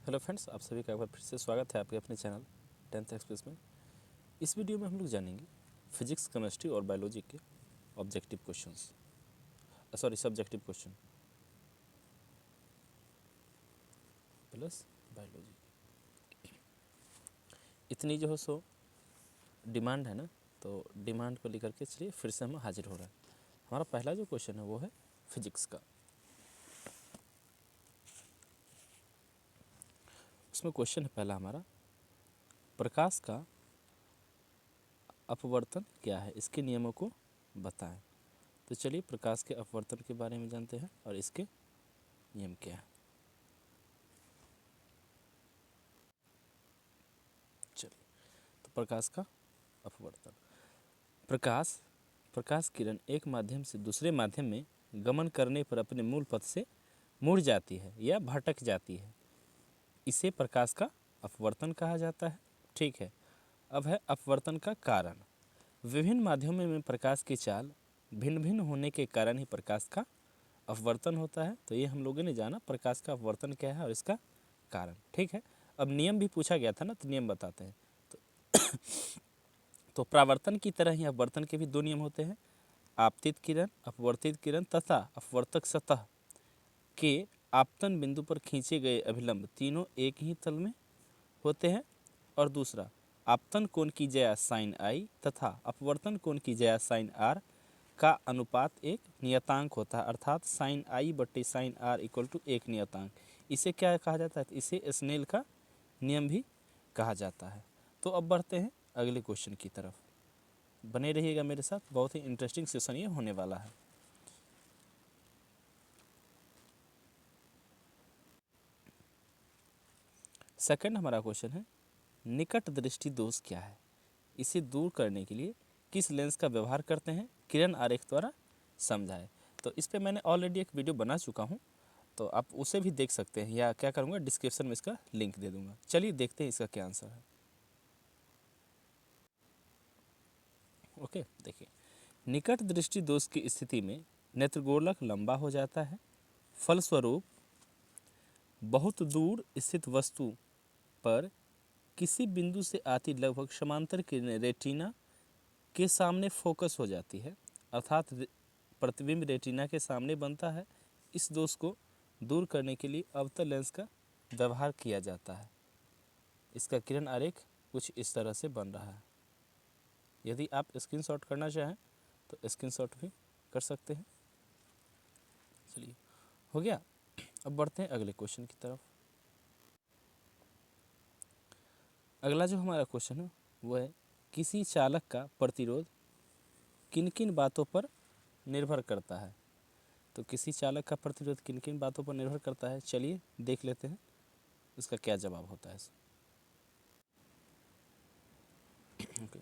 Hello friends, आप सभी का एक बार फिर से स्वागत है आपके अपने चैनल 10th एक्सप्रेस में। इस वीडियो में हम लोग जानेंगे फिजिक्स, केमिस्ट्री और बायोलॉजी के objective questions, subjective question plus biology. इतनी जो है सो डिमांड है ना, तो डिमांड को लेकर के चलिए फिर से हम हाजिर हो रहे हैं। हमारा पहला जो क्वेश्चन है वो है फिजिक्स का। उसमें क्वेश्चन है पहला हमारा, प्रकाश का अपवर्तन क्या है, इसके नियमों को बताएं। तो चलिए प्रकाश के अपवर्तन के बारे में जानते हैं और इसके नियम क्या है। चलिए, तो प्रकाश का अपवर्तन। प्रकाश प्रकाश किरण एक माध्यम से दूसरे माध्यम में गमन करने पर अपने मूल पथ से मुड़ जाती है या भटक जाती है, इसे प्रकाश का अपवर्तन कहा जाता है। ठीक है, अब है अपवर्तन का कारण। विभिन्न माध्यमों में प्रकाश की चाल भिन्न भिन्न होने के कारण ही प्रकाश का अपवर्तन होता है। तो ये हम लोगों ने जाना प्रकाश का अपवर्तन क्या है और इसका कारण। ठीक है, अब नियम भी पूछा गया था ना, तो नियम बताते हैं। तो परावर्तन की तरह ही अपवर्तन के भी दो नियम होते हैं, आपतित किरण, अपवर्तित किरण तथा अपवर्तक सतह के आपतन बिंदु पर खींचे गए अभिलंब तीनों एक ही तल में होते हैं। और दूसरा, आपतन कोण की ज्या साइन आई तथा अपवर्तन कोण की ज्या साइन आर का अनुपात एक नियतांक होता है, अर्थात साइन आई बटे साइन आर इक्वल टू एक नियतांक। इसे क्या कहा जाता है? इसे स्नेल का नियम भी कहा जाता है। तो अब बढ़ते हैं अगले क्वेश्चन की तरफ। बने रहिएगा मेरे साथ, बहुत ही इंटरेस्टिंग सेशन ये होने वाला है। सेकंड हमारा क्वेश्चन है, निकट दृष्टि दोष क्या है, इसे दूर करने के लिए किस लेंस का व्यवहार करते हैं, किरण आरेख द्वारा समझाएं। तो इस पे मैंने ऑलरेडी एक वीडियो बना चुका हूँ, तो आप उसे भी देख सकते हैं, या क्या करूँगा डिस्क्रिप्शन में इसका लिंक दे दूँगा। चलिए देखते हैं इसका क्या आंसर है। ओके, देखिए, निकट दृष्टि दोष की स्थिति में नेत्रगोलक लंबा हो जाता है, फलस्वरूप बहुत दूर स्थित वस्तु पर किसी बिंदु से आती लगभग समांतर किरणें रेटिना के सामने फोकस हो जाती है, अर्थात प्रतिबिंब रेटिना के सामने बनता है। इस दोष को दूर करने के लिए अवतल लेंस का व्यवहार किया जाता है। इसका किरण आरेख कुछ इस तरह से बन रहा है। यदि आप स्क्रीनशॉट करना चाहें तो स्क्रीनशॉट भी कर सकते हैं। चलिए, हो गया। अब बढ़ते हैं अगले क्वेश्चन की तरफ। अगला जो हमारा क्वेश्चन है वो है, किसी चालक का प्रतिरोध किन किन बातों पर निर्भर करता है। तो किसी चालक का प्रतिरोध किन किन बातों पर निर्भर करता है, चलिए देख लेते हैं इसका क्या जवाब होता है। ओके,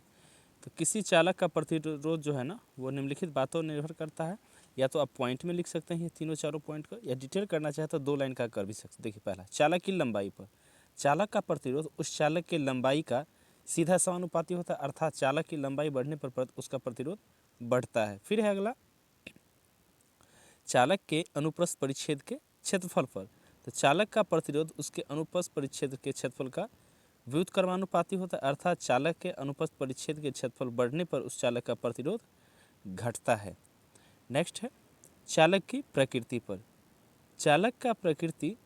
तो किसी चालक का प्रतिरोध जो है ना, वो निम्नलिखित बातों पर निर्भर करता है। या तो आप पॉइंट में लिख सकते हैं ये तीनों चारों पॉइंट को, या डिटेल करना चाहे तो दो लाइन का कर भी सकते। देखिए, पहला, चालक की लंबाई पर। चालक का प्रतिरोध उस चालक के लंबाई का सीधा समानुपाती होता है, अर्थात चालक की लंबाई बढ़ने पर उसका प्रतिरोध बढ़ता है। फिर है अगला, चालक के अनुप्रस्थ परिच्छेद के क्षेत्रफल पर। तो चालक का प्रतिरोध उसके अनुप्रस्थ परिच्छेद के क्षेत्रफल का व्युत्क्रमानुपाती होता है, अर्थात चालक के अनुप्रस्थ परिच्छेद के क्षेत्रफल बढ़ने पर उस चालक का प्रतिरोध घटता है। नेक्स्ट है, चालक की प्रकृति पर। चालक का प्रकृति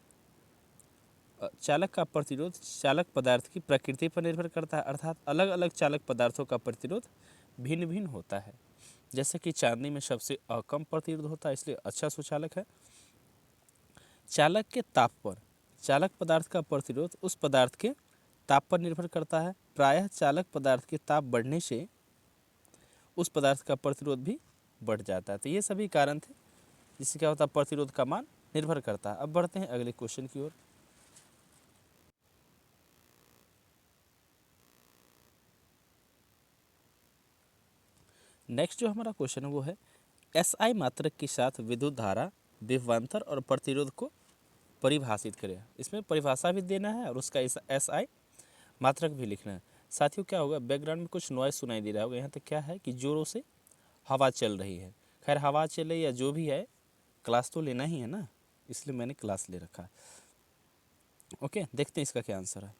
चालक का प्रतिरोध चालक पदार्थ की प्रकृति पर निर्भर करता है, अर्थात अलग अलग चालक पदार्थों का प्रतिरोध भिन्न भिन्न होता है। जैसे कि चांदी में सबसे कम प्रतिरोध होता है, इसलिए अच्छा सुचालक है। चालक के ताप पर। चालक पदार्थ का प्रतिरोध उस पदार्थ के ताप पर निर्भर करता है। प्रायः चालक पदार्थ के ताप बढ़ने से उस पदार्थ का प्रतिरोध भी बढ़ जाता है। तो ये सभी कारण थे जिससे क्या होता है, प्रतिरोध का मान निर्भर करता है। अब बढ़ते हैं अगले क्वेश्चन की ओर। नेक्स्ट जो हमारा क्वेश्चन है वो है, एसआई मात्रक के साथ विद्युत धारा, विभवांतर और प्रतिरोध को परिभाषित करें। इसमें परिभाषा भी देना है और उसका एसआई मात्रक भी लिखना है। साथियों, क्या होगा, बैकग्राउंड में कुछ नॉइज सुनाई दे रहा होगा। यहाँ तक क्या है कि जोरों से हवा चल रही है। खैर, हवा चल रही या जो भी है, क्लास तो लेना ही है ना, इसलिए मैंने क्लास ले रखा है। ओके, देखते हैं इसका क्या आंसर है।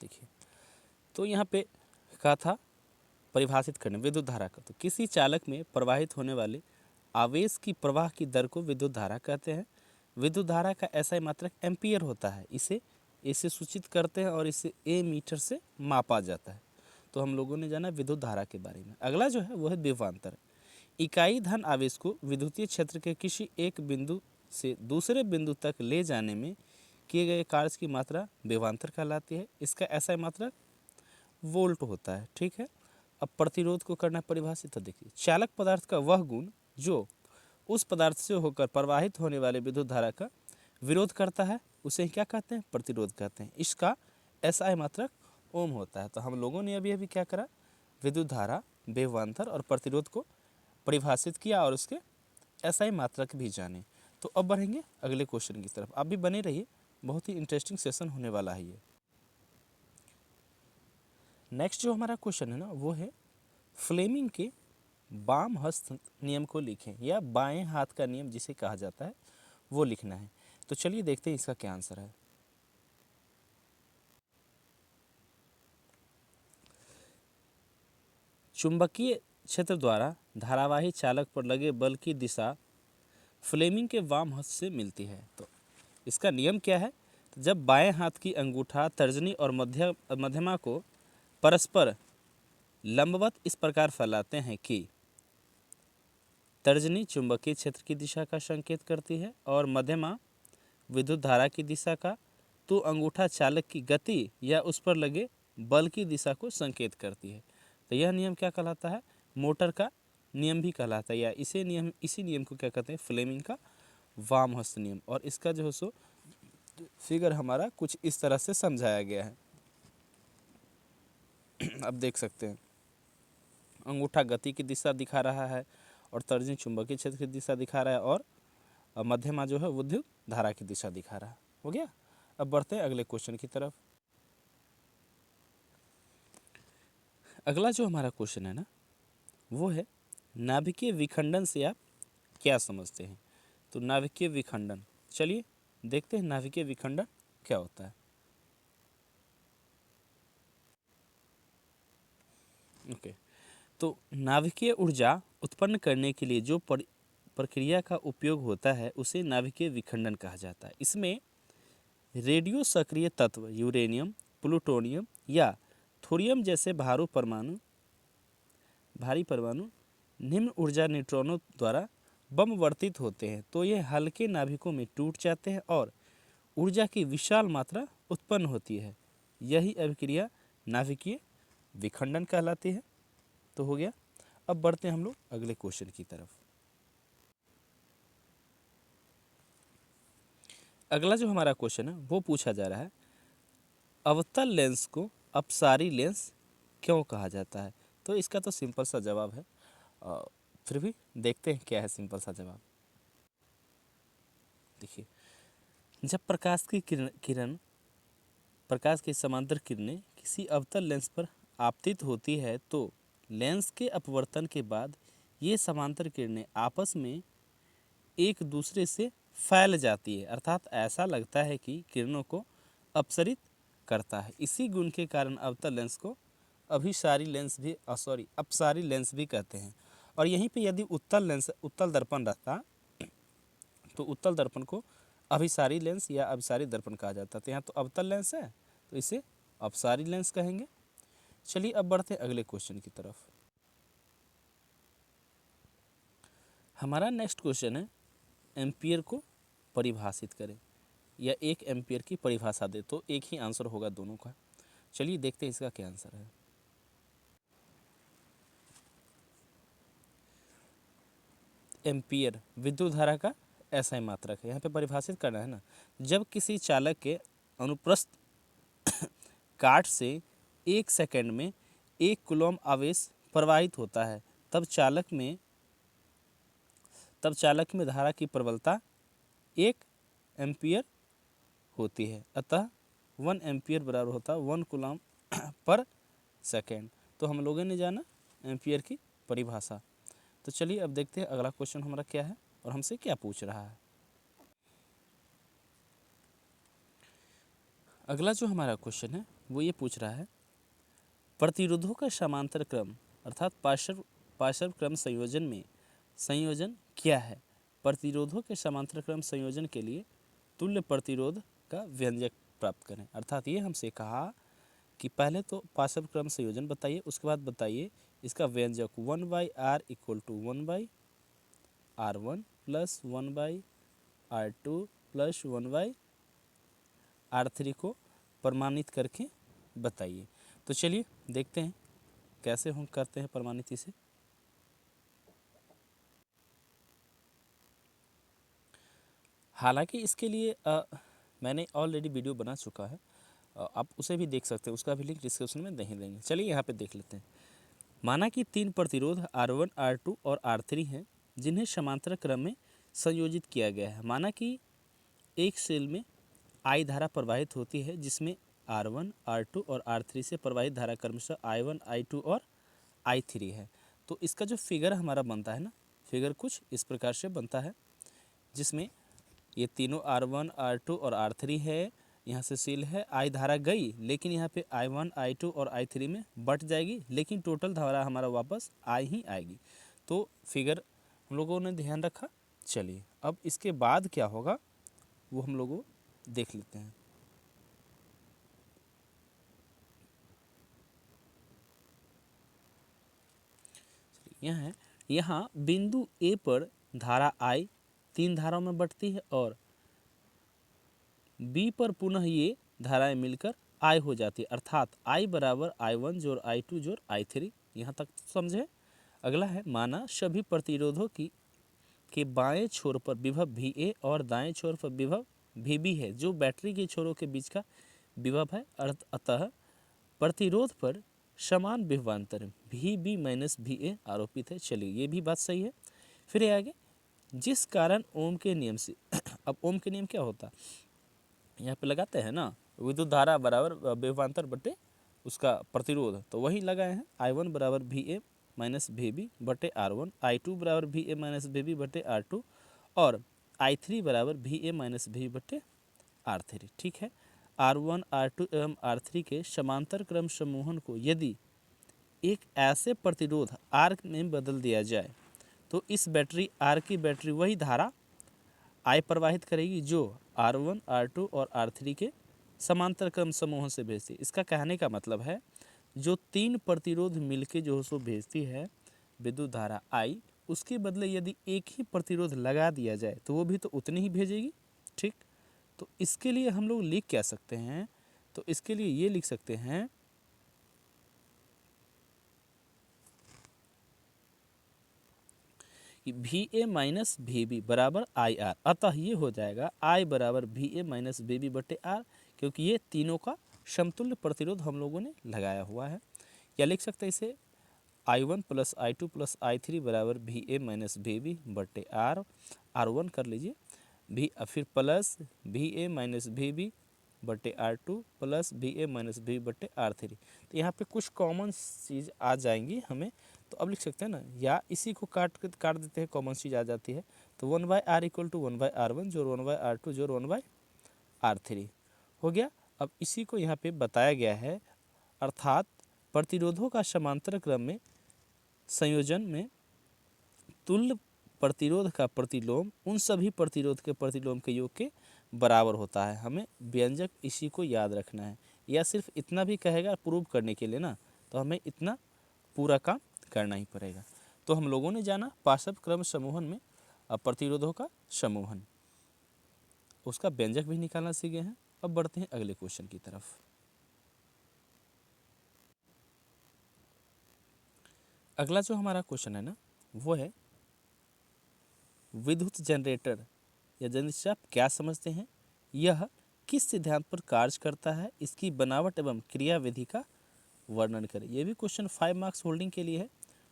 देखिए, तो यहाँ पे कहा था परिभाषित करने विद्युत धारा का, तो किसी चालक में प्रवाहित होने वाले आवेश की प्रवाह की दर को विद्युत धारा कहते हैं। विद्युत धारा का SI मात्रक एम्पियर होता है। इसे सूचित करते हैं और इसे ए मीटर से मापा जाता है। तो हम लोगों ने जाना विद्युत धारा के बारे में। अगला जो है वो है विभवांतर। इकाई धन आवेश को विद्युतीय क्षेत्र के किसी एक बिंदु से दूसरे बिंदु तक ले जाने में किए गए कार्य की मात्रा विभवांतर कहलाती है। इसका SI मात्रक वोल्ट होता है। ठीक है, अब प्रतिरोध को करना परिभाषित। तो देखिए, चालक पदार्थ का वह गुण जो उस पदार्थ से होकर प्रवाहित होने वाले विद्युत धारा का विरोध करता है उसे क्या कहते हैं? प्रतिरोध कहते हैं। इसका SI मात्रक ओम होता है। तो हम लोगों ने अभी अभी क्या करा, विद्युत धारा, विभवांतर और प्रतिरोध को परिभाषित किया और उसके SI मात्रक भी जाने। तो अब बढ़ेंगे अगले क्वेश्चन की तरफ। आप भी बने रहिए, बहुत ही इंटरेस्टिंग सेशन होने वाला है ये। नेक्स्ट जो हमारा क्वेश्चन है ना वो है फ्लेमिंग के बाम हस्त नियम को लिखें, या बाएं हाथ का नियम जिसे कहा जाता है वो लिखना है। तो चलिए देखते हैं इसका क्या आंसर है। चुंबकीय क्षेत्र द्वारा धारावाही चालक पर लगे बल की दिशा फ्लेमिंग के वाम हस्त से मिलती है। तो इसका नियम क्या है? तो जब बाएं हाथ की अंगूठा, तर्जनी और मध्यमा को परस्पर लंबवत इस प्रकार फैलाते हैं कि तर्जनी चुंबकीय क्षेत्र की दिशा का संकेत करती है और मध्यमा विद्युत धारा की दिशा का, तो अंगूठा चालक की गति या उस पर लगे बल की दिशा को संकेत करती है। तो यह नियम क्या कहलाता है? मोटर का नियम भी कहलाता है, या इसी नियम को क्या कहते हैं? फ्लेमिंग का वाम हस्त नियम। और इसका जो है सो फिगर हमारा कुछ इस तरह से समझाया गया है। अब देख सकते हैं, अंगूठा गति की दिशा दिखा रहा है और तर्जनी चुंबकीय क्षेत्र की दिशा दिखा रहा है और मध्यमा जो है विद्युत धारा की दिशा दिखा रहा है। हो गया। अब बढ़ते हैं अगले क्वेश्चन की तरफ। अगला जो हमारा क्वेश्चन है ना वो है नाभिकीय विखंडन से आप क्या समझते हैं? तो नाभिकीय विखंडन, चलिए देखते हैं नाभिकीय विखंडन क्या होता है। ओके, तो नाभिकीय ऊर्जा उत्पन्न करने के लिए जो प्रक्रिया का उपयोग होता है उसे नाभिकीय विखंडन कहा जाता है। इसमें रेडियो सक्रिय तत्व यूरेनियम, प्लूटोनियम या थोरियम जैसे भारी परमाणु निम्न ऊर्जा न्यूट्रॉनों द्वारा बम वर्तित होते हैं। तो ये हल्के नाभिकों में टूट जाते हैं और ऊर्जा की विशाल मात्रा उत्पन्न होती है। यही अभिक्रिया नाभिकीय विखंडन कहलाती है। तो हो गया। अब बढ़ते हैं हम लोग अगले क्वेश्चन की तरफ। अगला जो हमारा क्वेश्चन है वो पूछा जा रहा है अवतल लेंस को अपसारी लेंस क्यों कहा जाता है? तो इसका तो सिंपल सा जवाब है, फिर भी देखते हैं क्या है सिंपल सा जवाब। देखिए, जब प्रकाश की समांतर किरणें किसी अवतल लेंस पर आपतित होती है तो लेंस के अपवर्तन के बाद ये समांतर किरणें आपस में एक दूसरे से फैल जाती है, अर्थात ऐसा लगता है कि किरणों को अपसरित करता है। इसी गुण के कारण अवतल लेंस को अपसारी लेंस भी कहते हैं। और यहीं पे यदि उत्तल दर्पण रहता तो उत्तल दर्पण को अभिसारी लेंस या अभिसारी दर्पण कहा जाता। तो यहाँ तो अवतल लेंस है तो इसे अपसारी लेंस कहेंगे। चलिए अब बढ़ते हैं अगले क्वेश्चन की तरफ। हमारा नेक्स्ट क्वेश्चन है एम्पियर को परिभाषित करें, या 1 एम्पियर की परिभाषा दे। तो एक ही आंसर होगा दोनों का। चलिए देखते हैं इसका क्या आंसर है। एम्पियर विद्युत धारा का SI मात्रक है। यहाँ पे परिभाषित करना है ना, जब किसी चालक के अनुप्रस्थ काट से 1 सेकंड में 1 कूलॉम आवेश प्रवाहित होता है तब चालक में धारा की प्रबलता 1 एम्पियर होती है। अतः 1 एम्पियर बराबर होता है 1 कूलॉम पर सेकेंड। तो हम लोगों ने जाना एम्पियर की परिभाषा। तो चलिए अब देखते हैं अगला क्वेश्चन हमारा क्या है और हमसे क्या पूछ रहा है। अगला जो हमारा क्वेश्चन है वो ये पूछ रहा है, प्रतिरोधों का समांतर क्रम अर्थात पार्श्व क्रम संयोजन में संयोजन क्या है। प्रतिरोधों के समांतर क्रम संयोजन के लिए तुल्य प्रतिरोध का व्यंजक प्राप्त करें। अर्थात ये हमसे कहा कि पहले तो पार्श्व क्रम संयोजन बताइए, उसके बाद बताइए इसका व्यंजक 1/r equal to 1/r1 plus 1/r2 plus 1/r3 को प्रमाणित करके बताइए। तो चलिए देखते हैं कैसे हम करते हैं प्रमाणित इसे। हालांकि इसके लिए मैंने ऑलरेडी वीडियो बना चुका है, आप उसे भी देख सकते हैं, उसका भी लिंक डिस्क्रिप्शन में नहीं देंगे। चलिए यहाँ पे देख लेते हैं। माना कि 3 प्रतिरोध R1, R2 और R3 हैं जिन्हें समांतर क्रम में संयोजित किया गया है। माना कि एक सेल में I धारा प्रवाहित होती है जिसमें R1, R2 और R3 से प्रवाहित धारा क्रमशः I1, I2 और I3 है। तो इसका जो फिगर हमारा बनता है ना, फिगर कुछ इस प्रकार से बनता है जिसमें ये तीनों R1, R2 और R3 है। यहाँ से सेल है, I धारा गई लेकिन यहाँ पे I1, I2 और I3 में बट जाएगी, लेकिन टोटल धारा हमारा वापस I ही आएगी। तो फिगर हम लोगों ने ध्यान रखा। चलिए अब इसके बाद क्या होगा वो हम लोगों देख लेते हैं। यहाँ बिंदु ए पर धारा I 3 धाराओं में बटती है और बी पर पुनः ये धाराएं मिलकर I हो जाती है। अर्थात I बराबर I1 जोड़ I2 जोड़ I3। यहाँ तक समझे। अगला है, माना सभी प्रतिरोधों की के बाएं छोर पर विभव VA और दाएं छोर पर विभव VB है जो बैटरी के छोरों के बीच का विभव है। अतः प्रतिरोध पर समान विभवांतर VB माइनस VA आरोपित है। चलिए ये भी बात सही है। फिर आगे, जिस कारण ओम के नियम से अब ओम के नियम क्या होता है यहाँ पे लगाते हैं ना, विद्युत धारा बराबर विभवांतर बटे उसका प्रतिरोध, तो वही लगाए हैं। I1 बराबर VA माइनस VB बटे R1, I2 बराबर VA माइनस VB बटे R2 और I3 बराबर VA माइनस VB बटे R3। ठीक है। R1, R2 एवं R3 के समांतर क्रम समूहन को यदि एक ऐसे प्रतिरोध R में बदल दिया जाए तो इस बैटरी R की बैटरी वही धारा I प्रवाहित करेगी जो R1, R2 और R3 के समांतर क्रम समूहों से भेजती है। इसका कहने का मतलब है जो 3 प्रतिरोध मिलके जो उसको भेजती है विद्युत धारा I, उसके बदले यदि एक ही प्रतिरोध लगा दिया जाए तो वो भी तो उतनी ही भेजेगी। ठीक, तो इसके लिए हम लोग लिख क्या सकते हैं, तो इसके लिए ये लिख सकते हैं कि VA माइनस VB बराबर IR। अतः ये हो जाएगा I बराबर VA माइनस VB बटे R, क्योंकि ये तीनों का समतुल्य प्रतिरोध हम लोगों ने लगाया हुआ है। या लिख सकते हैं इसे I1 plus I2 plus I3 बराबर VA माइनस VB बटे R। R1 कर लीजिए, फिर प्लस VA माइनस VB बटे R2 plus VA minus VB बटे R3। तो यहाँ पे कुछ कॉमन चीज़ आ जाएंगी हमें, तो अब लिख सकते हैं ना, या इसी को काट देते हैं, कॉमन चीज़ आ जाती है। तो 1/R इक्वल टू 1/R1 जोड़ 1/R2 जोड़ 1/R3 हो गया। अब इसी को यहाँ पे बताया गया है, अर्थात प्रतिरोधों का समांतर क्रम में संयोजन में तुल्य प्रतिरोध का प्रतिलोम उन सभी प्रतिरोध के प्रतिलोम के योग के बराबर होता है। हमें व्यंजक इसी को याद रखना है, या सिर्फ इतना भी कहेगा प्रूव करने के लिए ना, तो हमें इतना पूरा काम करना ही पड़ेगा। तो हम लोगों ने जाना पार्श्व क्रम समूहन में प्रतिरोधों का समूहन, उसका व्यंजक भी निकालना सीख गए हैं। अब बढ़ते हैं अगले क्वेश्चन की तरफ। अगला जो हमारा क्वेश्चन है ना वो है, विद्युत जनरेटर या जनरेटर से आप क्या समझते हैं, यह किस सिद्धांत पर कार्य करता है, इसकी बनावट एवं क्रियाविधि का वर्णन करें। यह भी क्वेश्चन 5 मार्क्स होल्डिंग के लिए है,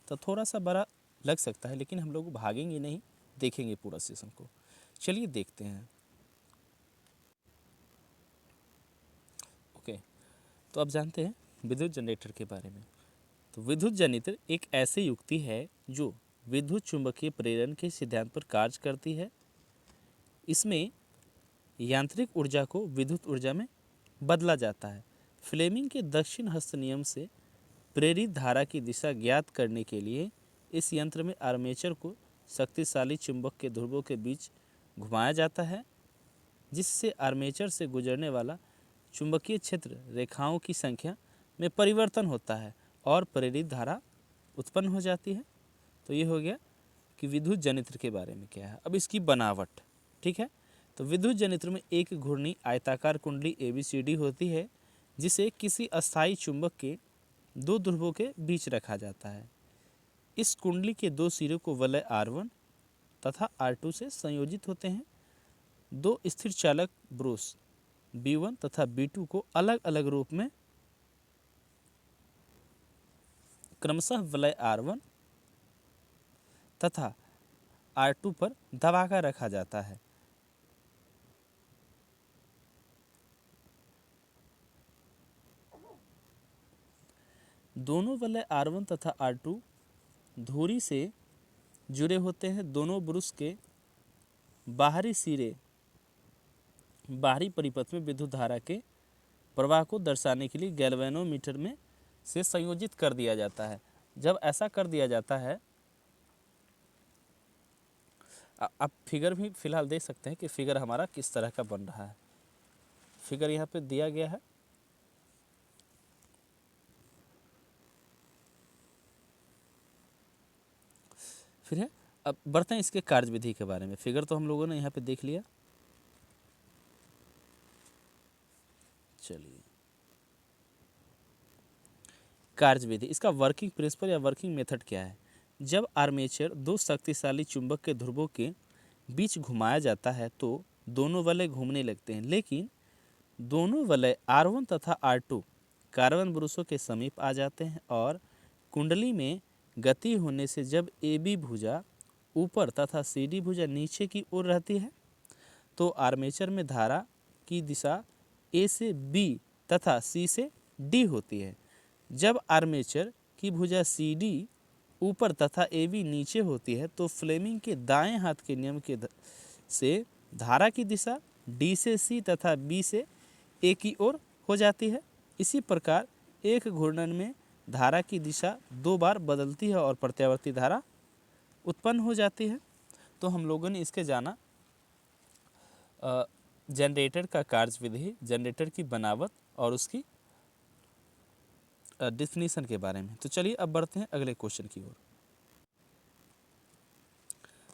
तो थोड़ा सा बड़ा लग सकता है, लेकिन हम लोग भागेंगे नहीं, देखेंगे पूरा सेशन को। चलिए देखते हैं। ओके, तो आप जानते हैं विद्युत जनरेटर के बारे में। तो विद्युत जनरेटर एक ऐसी युक्ति है जो विद्युत चुंबकीय प्रेरण के सिद्धांत पर कार्य करती है। इसमें यांत्रिक ऊर्जा को विद्युत ऊर्जा में बदला जाता है। फ्लेमिंग के दक्षिण हस्त नियम से प्रेरित धारा की दिशा ज्ञात करने के लिए इस यंत्र में आर्मेचर को शक्तिशाली चुंबक के ध्रुवों के बीच घुमाया जाता है, जिससे आर्मेचर से गुजरने वाला चुंबकीय क्षेत्र रेखाओं की संख्या में परिवर्तन होता है और प्रेरित धारा उत्पन्न हो जाती है। तो ये हो गया कि विद्युत जनित्र के बारे में क्या है। अब इसकी बनावट, ठीक है। तो विद्युत जनित्र में एक घूर्णी आयताकार कुंडली ABCD होती है, जिसे किसी अस्थायी चुंबक के दो ध्रुवों के बीच रखा जाता है। इस कुंडली के दो सिरों को वलय R1 तथा R2 से संयोजित होते हैं। दो स्थिर चालक ब्रूस B1 तथा B2 को अलग अलग रूप में क्रमशः वलय R1 तथा R2 पर दबाकर रखा जाता है। दोनों वलय R1 तथा R2 धुरी से जुड़े होते हैं। दोनों ब्रूस के बाहरी सिरे बाहरी परिपथ में विद्युत धारा के प्रवाह को दर्शाने के लिए गैल्वेनोमीटर में से संयोजित कर दिया जाता है। जब ऐसा कर दिया जाता है, आप फिगर भी फिलहाल देख सकते हैं कि फिगर हमारा किस तरह का बन रहा है। फिगर यहाँ पे दिया गया है। फिर है, अब बढ़ते हैं इसके कार्यविधि के बारे में। फिगर तो हम लोगों ने यहाँ पे देख लिया। चलिए, कार्यविधि, इसका वर्किंग प्रिंसिपल या वर्किंग मेथड क्या है। जब आर्मेचर दो शक्तिशाली चुंबक के ध्रुवों के बीच घुमाया जाता है तो दोनों वलय घूमने लगते हैं, लेकिन दोनों वलय R1 तथा R2 कार्बन ब्रूसों के समीप आ जाते हैं और कुंडली में गति होने से जब AB भुजा ऊपर तथा CD भुजा नीचे की ओर रहती है तो आर्मेचर में धारा की दिशा A से B तथा C से D होती है। जब आर्मेचर की भुजा CD ऊपर तथा AB नीचे होती है तो फ्लेमिंग के दाएं हाथ के नियम के से धारा की दिशा D से C तथा B से A की ओर हो जाती है। इसी प्रकार एक घूर्णन में धारा की दिशा दो बार बदलती है और प्रत्यावर्ती धारा उत्पन्न हो जाती है। तो हम लोगों ने इसके जाना जनरेटर का कार्यविधि, जनरेटर की बनावट और उसकी डेफिनेशन के बारे में। तो चलिए अब बढ़ते हैं अगले क्वेश्चन की ओर।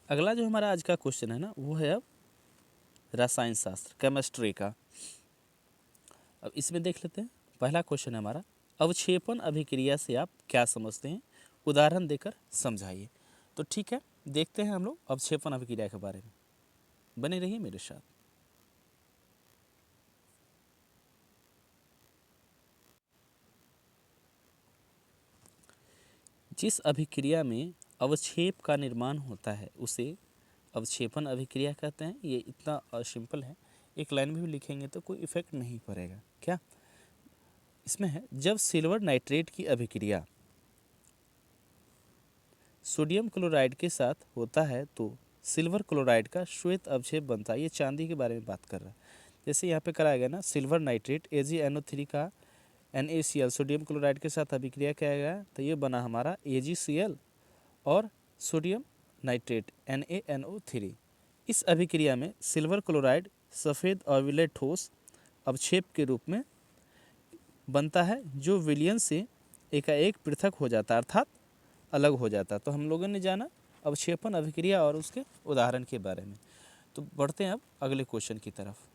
अगला जो हमारा आज का क्वेश्चन है ना, वो है अब रसायन शास्त्र, केमिस्ट्री का। अब इसमें देख लेते हैं। पहला क्वेश्चन है हमारा, अवक्षेपण अभिक्रिया से आप क्या समझते हैं, उदाहरण देकर समझाइए। तो ठीक है, देखते हैं हम लोग अवक्षेपण अभिक्रिया के बारे में। बने रहिए मेरे साथ। जिस अभिक्रिया में अवक्षेप का निर्माण होता है उसे अवक्षेपण अभिक्रिया कहते हैं। ये इतना सिंपल है, एक लाइन में भी लिखेंगे तो कोई इफेक्ट नहीं पड़ेगा। क्या इसमें है, जब सिल्वर नाइट्रेट की अभिक्रिया सोडियम क्लोराइड के साथ होता है तो सिल्वर क्लोराइड का श्वेत अवक्षेप बनता है। ये चांदी के बारे में बात कर रहा है। जैसे यहाँ पे कराया गया ना, सिल्वर नाइट्रेट AgNO3 का NaCl सोडियम क्लोराइड के साथ अभिक्रिया किया गया तो ये बना हमारा AgCl और सोडियम नाइट्रेट NaNO3। इस अभिक्रिया में सिल्वर क्लोराइड सफ़ेद ऑर्बिटल ठोस अवक्षेप के रूप में बनता है, जो विलयन से एकाएक पृथक हो जाता है, अर्थात अलग हो जाता है। तो हम लोगों ने जाना अवक्षेपण अभिक्रिया और उसके उदाहरण के बारे में। तो बढ़ते हैं अब अगले क्वेश्चन की तरफ।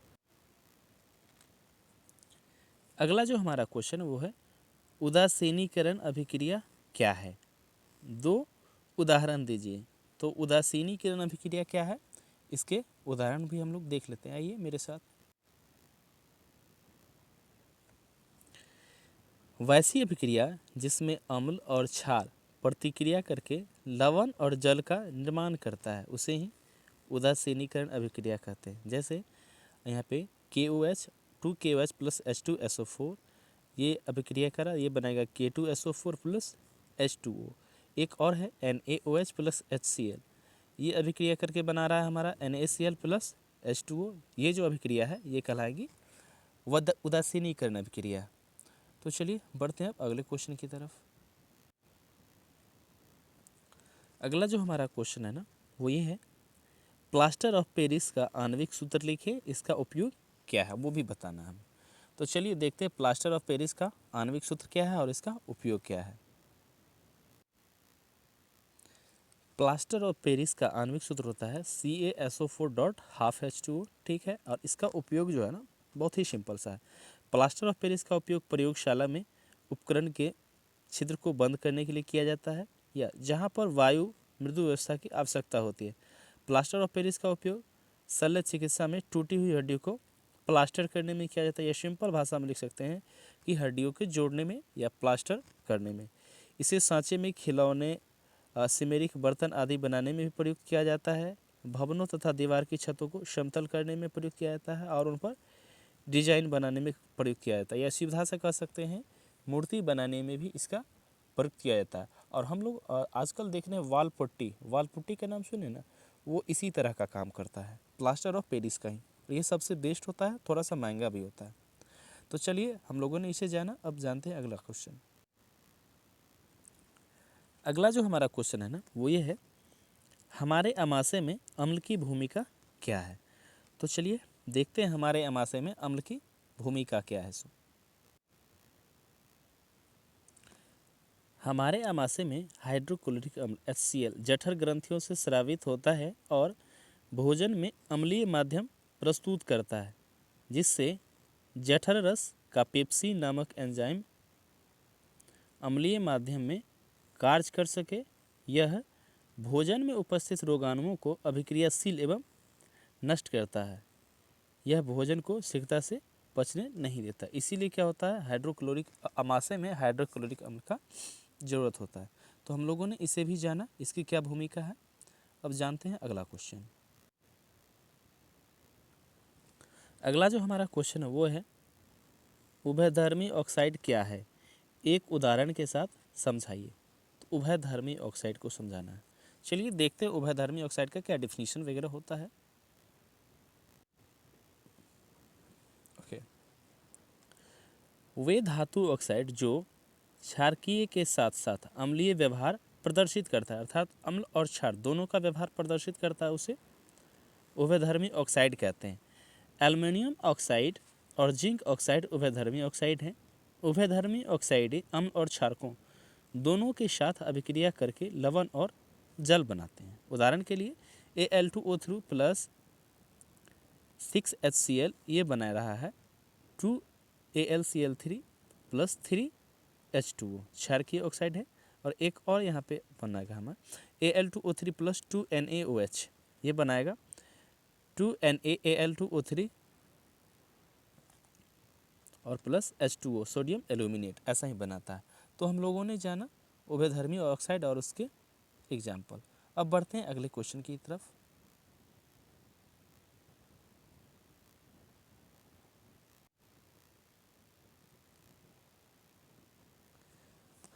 अगला जो हमारा क्वेश्चन है वो है, उदासीनीकरण अभिक्रिया क्या है, दो उदाहरण दीजिए। तो उदासीनीकरण अभिक्रिया क्या है, इसके उदाहरण भी हम लोग देख लेते हैं। आइए मेरे साथ। वैसी अभिक्रिया जिसमें अम्ल और क्षार प्रतिक्रिया करके लवण और जल का निर्माण करता है उसे ही उदासीनीकरण अभिक्रिया कहते हैं। जैसे यहाँ पे KOH 2KOH प्लस H2SO4 ये अभिक्रिया करा, ये बनाएगा K2SO4 प्लस H2O। एक और है NaOH प्लस HCl, ये अभिक्रिया करके बना रहा है हमारा NaCl प्लस H2O। ये जो अभिक्रिया है ये कहलाएगी उदासीनीकरण अभिक्रिया। तो चलिए बढ़ते हैं अब अगले क्वेश्चन की तरफ। अगला जो हमारा क्वेश्चन है ना वो ये है, प्लास्टर ऑफ पेरिस का आणविक सूत्र लिखिए, इसका उपयोग क्या है वो भी बताना है हमें। तो चलिए देखते हैं प्लास्टर ऑफ पेरिस का आणविक सूत्र क्या है और इसका उपयोग क्या है। प्लास्टर ऑफ पेरिस का आणविक सूत्र होता है CaSO4.12H2O, ठीक है। और इसका उपयोग जो है ना बहुत ही सिंपल सा है। प्लास्टर ऑफ पेरिस का उपयोग प्रयोगशाला में उपकरण के छिद्र को बंद करने के लिए किया जाता है या जहां पर वायु मृदु व्यवस्था की आवश्यकता होती है। प्लास्टर ऑफ पेरिस का उपयोग शल्य चिकित्सा में टूटी हुई हड्डियों को प्लास्टर करने में किया जाता है, या सिंपल भाषा में लिख सकते हैं कि हड्डियों के जोड़ने में या प्लास्टर करने में। इसे सांचे में खिलौने, सिमेरिक बर्तन आदि बनाने में भी प्रयुक्त किया जाता है। भवनों तथा दीवार की छतों को समतल करने में प्रयुक्त किया जाता है और उन पर डिजाइन बनाने में प्रयुक्त किया जाता है, या सीधा से कह सकते हैं मूर्ति बनाने में भी इसका प्रयुक्त किया जाता है। और हम लोग आजकल देख रहे हैं वाल पुट्टी का नाम सुने ना, वो इसी तरह का काम करता है, प्लास्टर ऑफ पेरिस का ही। ये सबसे बेस्ट होता है, थोड़ा सा महंगा भी होता है। तो चलिए हम लोगों ने इसे जाना, अब जानते हैं अगला क्वेश्चन। अगला जो हमारा क्वेश्चन है ना वो ये है, हमारे अमाशय में अम्ल की भूमिका क्या है। तो चलिए देखते हैं हमारे अमाशय में अम्ल की भूमिका क्या है। हमारे अमाशय में हाइड्रोक्लोरिक अम्ल HCl जठर ग्रंथियों से स्रावित होता है और भोजन में अम्लीय माध्यम प्रस्तुत करता है, जिससे जठर रस का पेप्सिन नामक एंजाइम अम्लीय माध्यम में कार्य कर सके। यह भोजन में उपस्थित रोगाणुओं को अभिक्रियाशील एवं नष्ट करता है। यह भोजन को शीघ्रता से पचने नहीं देता, इसीलिए क्या होता है, अमाशय में हाइड्रोक्लोरिक अम्ल का ज़रूरत होता है। तो हम लोगों ने इसे भी जाना, इसकी क्या भूमिका है। अब जानते हैं अगला क्वेश्चन। अगला जो हमारा क्वेश्चन है वो है, उभयधर्मी ऑक्साइड क्या है, एक उदाहरण के साथ समझाइए। तो उभयधर्मी ऑक्साइड को समझाना है। चलिए देखते हैं उभयधर्मी ऑक्साइड का क्या डिफिनीशन वगैरह होता है। ओके, वे धातु ऑक्साइड जो क्षारकीय के साथ साथ अम्लीय व्यवहार प्रदर्शित करता है, अर्थात अम्ल और क्षार दोनों का व्यवहार प्रदर्शित करता है, उसे उभयधर्मी ऑक्साइड कहते हैं। एल्युमिनियम ऑक्साइड और जिंक ऑक्साइड उभयधर्मी ऑक्साइड हैं। उभयधर्मी ऑक्साइड अम्ल और क्षारकों दोनों के साथ अभिक्रिया करके लवण और जल बनाते हैं। उदाहरण के लिए Al2O3 प्लस 6HCl ये बना रहा है 2AlCl3 प्लस 3H2O, क्षारकीय ऑक्साइड है। और एक और यहाँ पे बनाएगा हमारा Al2O3 प्लस 2NaOH, ये बनाएगा 2NaAl2O3 और प्लस H2O, सोडियम एल्यूमिनेट, ऐसा ही बनाता है। तो हम लोगों ने जाना उभयधर्मी ऑक्साइड और उसके एग्जाम्पल। अब बढ़ते हैं अगले क्वेश्चन की तरफ।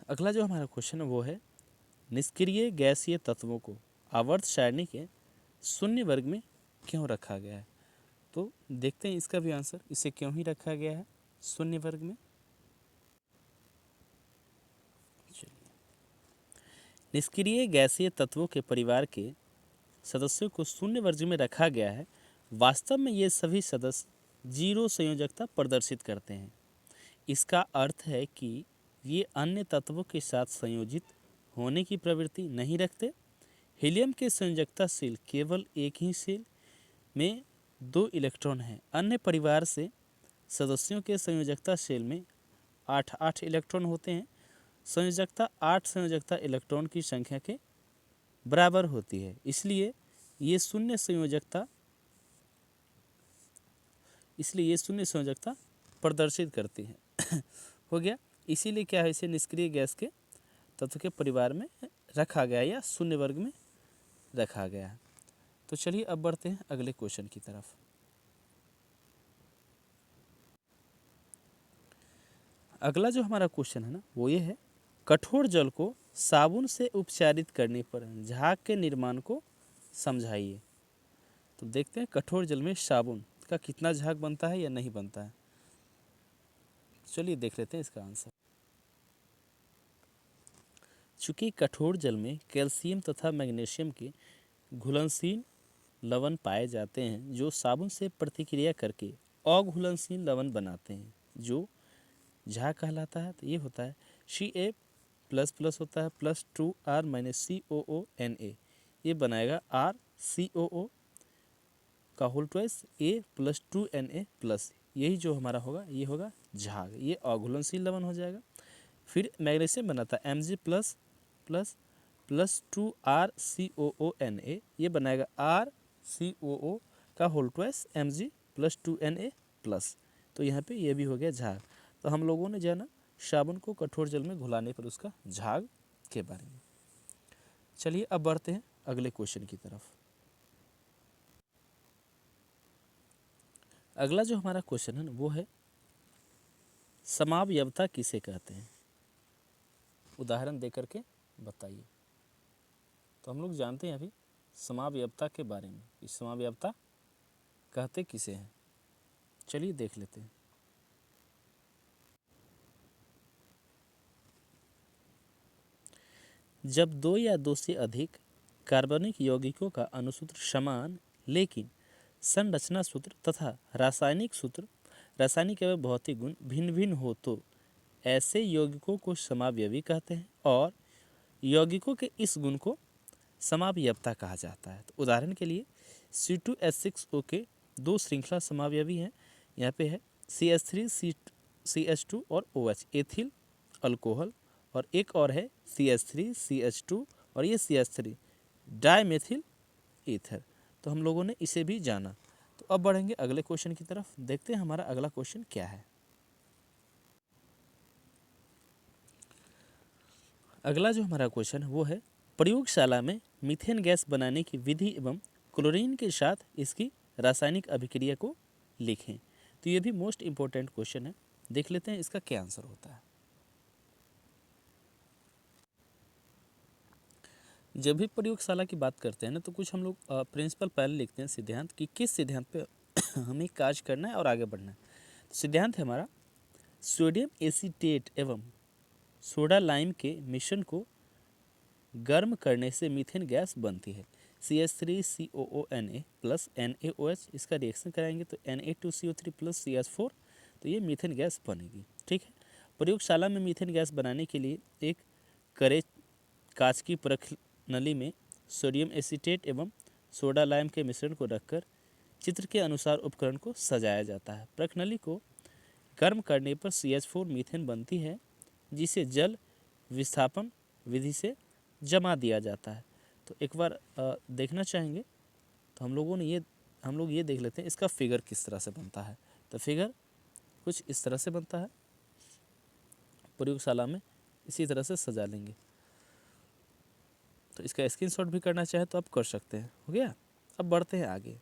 अगला जो हमारा क्वेश्चन है वो है, निष्क्रिय गैसीय तत्वों को आवर्त सारणी के शून्य वर्ग में क्यों रखा गया है। तो देखते हैं इसका भी आंसर, इसे क्यों ही रखा गया है शून्य वर्ग में। निष्क्रिय गैसीय तत्वों के परिवार के सदस्यों को शून्य वर्ग में रखा गया है। वास्तव में ये सभी सदस्य जीरो संयोजकता प्रदर्शित करते हैं। इसका अर्थ है कि ये अन्य तत्वों के साथ संयोजित होने की प्रवृत्ति नहीं रखते। हीलियम के संयोजकता शेल केवल एक ही शेल में 2 इलेक्ट्रॉन हैं। अन्य परिवार से सदस्यों के संयोजकता शेल में 8 इलेक्ट्रॉन होते हैं। संयोजकता 8 संयोजकता इलेक्ट्रॉन की संख्या के बराबर होती है, इसलिए ये शून्य संयोजकता प्रदर्शित करती है। हो गया, इसीलिए क्या है, इसे निष्क्रिय गैस के तत्व के परिवार में रखा गया या शून्य वर्ग में रखा गया। तो चलिए अब बढ़ते हैं अगले क्वेश्चन की तरफ। अगला जो हमारा क्वेश्चन है ना वो ये है, कठोर जल को साबुन से उपचारित करने पर झाग के निर्माण को समझाइए। तो देखते हैं कठोर जल में साबुन का कितना झाग बनता है या नहीं बनता है। चलिए देख लेते हैं इसका आंसर। चूंकि कठोर जल में कैल्शियम तथा मैग्नीशियम के घुलनशील लवण पाए जाते हैं जो साबुन से प्रतिक्रिया करके अघुलनशील लवण बनाते हैं जो झाग कहलाता है। तो ये होता है Ca++ होता है +2R-COO Na, ये बनाएगा RCOO का होल ट्वाइस A+2Na+, यही जो हमारा होगा ये होगा झाग, ये अघुलनशील लवण हो जाएगा। फिर मैग्नीशियम बनाता है Mg+++2RCOONa, ये बनाएगा RCOO का होल ट्वाइस Mg+2Na+, तो यहाँ पे ये भी हो गया झाग। तो हम लोगों ने जाना साबुन को कठोर जल में घुलाने पर उसका झाग के बारे में। चलिए अब बढ़ते हैं अगले क्वेश्चन की तरफ। अगला जो हमारा क्वेश्चन है ना वो है समावयवता किसे कहते हैं, उदाहरण दे करके बताइए। तो हम लोग जानते हैं अभी समावयवता के बारे में, इस समावयवता कहते किसे हैं, चलिए देख लेते हैं। जब दो या दो से अधिक कार्बनिक यौगिकों का अनुसूत्र समान लेकिन संरचना सूत्र तथा रासायनिक एवं भौतिक गुण भिन्न भिन्न हो तो ऐसे यौगिकों को समावयवी कहते हैं और यौगिकों के इस गुण को समावयवता कहा जाता है। तो उदाहरण के लिए C2H6O के दो श्रृंखला समावयवी हैं, यहाँ पे है CH3CH2 और OH एथिल अल्कोहल, और एक और है CH3CH2 और ये CH3 डाइमेथिल ईथर। तो हम लोगों ने इसे भी जाना। तो अब बढ़ेंगे अगले क्वेश्चन की तरफ, देखते हैं हमारा अगला क्वेश्चन क्या है। अगला जो हमारा क्वेश्चन है वो है प्रयोगशाला में मीथेन गैस बनाने की विधि एवं क्लोरीन के साथ इसकी रासायनिक अभिक्रिया को लिखें। तो ये भी मोस्ट इम्पोर्टेंट क्वेश्चन है, देख लेते हैं इसका क्या आंसर होता है। जब भी प्रयोगशाला की बात करते हैं ना तो कुछ हम लोग प्रिंसिपल पहले लिखते हैं सिद्धांत कि किस सिद्धांत पे हमें काज करना है और आगे बढ़ना है। तो सिद्धांत है हमारा सोडियम एसीटेट एवं सोडा लाइम के मिश्रण को गर्म करने से मीथेन गैस बनती है। CH3COONA प्लस NaOH, इसका रिएक्शन कराएंगे तो Na2CO3 प्लस CH4, तो ये मीथेन गैस बनेगी। ठीक है, प्रयोगशाला में मीथेन गैस बनाने के लिए एक कड़े कांच की परख नली में सोडियम एसीटेट एवं सोडा लाइम के मिश्रण को रखकर चित्र के अनुसार उपकरण को सजाया जाता है। परख नली को गर्म करने पर CH4 मीथेन बनती है जिसे जल विस्थापन विधि से जमा दिया जाता है। तो एक बार देखना चाहेंगे तो हम लोग ये देख लेते हैं इसका फिगर किस तरह से बनता है। तो फिगर कुछ इस तरह से बनता है, प्रयोगशाला में इसी तरह से सजा लेंगे। तो इसका स्क्रीनशॉट भी करना चाहे तो आप कर सकते हैं। हो गया, अब बढ़ते हैं आगे।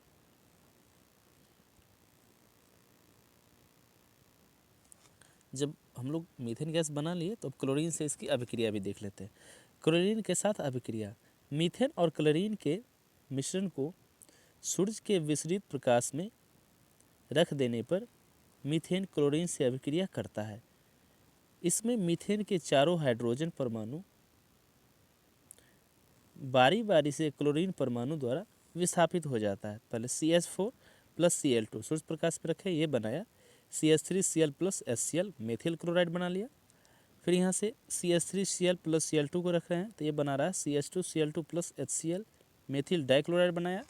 जब हम लोग मीथेन गैस बना लिए तो अब क्लोरीन से इसकी अभिक्रिया भी देख लेते हैं। क्लोरीन के साथ अभिक्रिया, मीथेन और क्लोरीन के मिश्रण को सूर्य के विसरित प्रकाश में रख देने पर मीथेन क्लोरीन से अभिक्रिया करता है। इसमें मीथेन के चारों हाइड्रोजन परमाणु बारी बारी से क्लोरीन परमाणु द्वारा विस्थापित हो जाता है। पहले CH4 plus Cl2 Surya Prakash पर रखे, ये बनाया CH3Cl plus HCl methyl chloride बना लिया। फिर यहाँ से CH3Cl प्लस Cl2 को रख रहे हैं तो ये बना रहा है CH2Cl2 plus HCl methyl dichloride बनाया।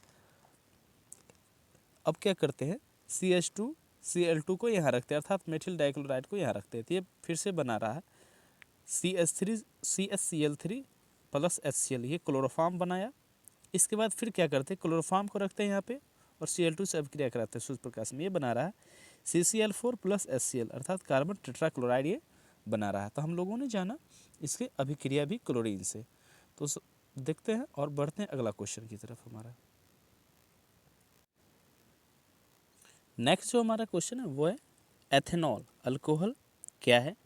अब क्या करते हैं, CH2Cl2 को यहाँ रखते हैं अर्थात मेथिल डाइक्लोराइड को यहाँ रखते हैं, तो ये फिर से बना रहा है CH3CHCl3 प्लस HCl, ये क्लोरोफॉर्म बनाया। इसके बाद फिर क्या करते हैं, क्लोरोफॉर्म को रखते हैं यहाँ पे और Cl2 से अभिक्रिया कराते हैं सूर्य प्रकाश में, ये बना रहा है CCl4 प्लस HCl अर्थात कार्बन टेट्राक्लोराइड ये बना रहा है। तो हम लोगों ने जाना इसके अभिक्रिया भी क्लोरीन से। तो देखते हैं और बढ़ते हैं अगला क्वेश्चन की तरफ हमारा। नेक्स्ट जो हमारा क्वेश्चन है वो है एथेनॉल अल्कोहल क्या है,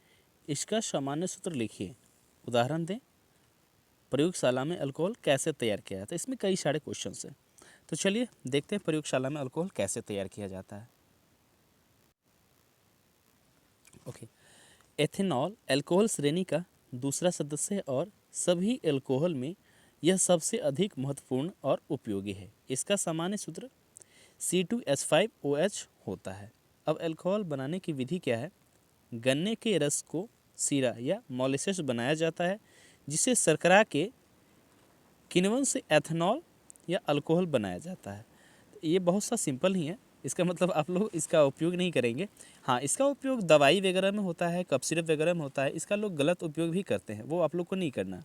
इसका सामान्य सूत्र लिखिए। उदाहरण दें, प्रयोगशाला में अल्कोहल कैसे तैयार किया जाता है। इसमें कई सारे क्वेश्चन हैं, तो चलिए देखते हैं प्रयोगशाला में अल्कोहल कैसे तैयार किया जाता है। ओके, एथेनॉल अल्कोहल श्रेणी का दूसरा सदस्य है और सभी अल्कोहल में यह सबसे अधिक महत्वपूर्ण और उपयोगी है। इसका सामान्य सूत्र C2H5OH होता है। अब अल्कोहल बनाने की विधि क्या है? गन्ने के रस को सीरा या मोलेसेस बनाया जाता है, जिसे शर्करा के किण्वन से एथेनॉल या अल्कोहल बनाया जाता है। ये बहुत सा सिंपल ही है, इसका मतलब आप लोग इसका उपयोग नहीं करेंगे। हाँ, इसका उपयोग दवाई वगैरह में होता है, कफ सिरप वगैरह में होता है। इसका लोग गलत उपयोग भी करते हैं, वो आप लोग को नहीं करना।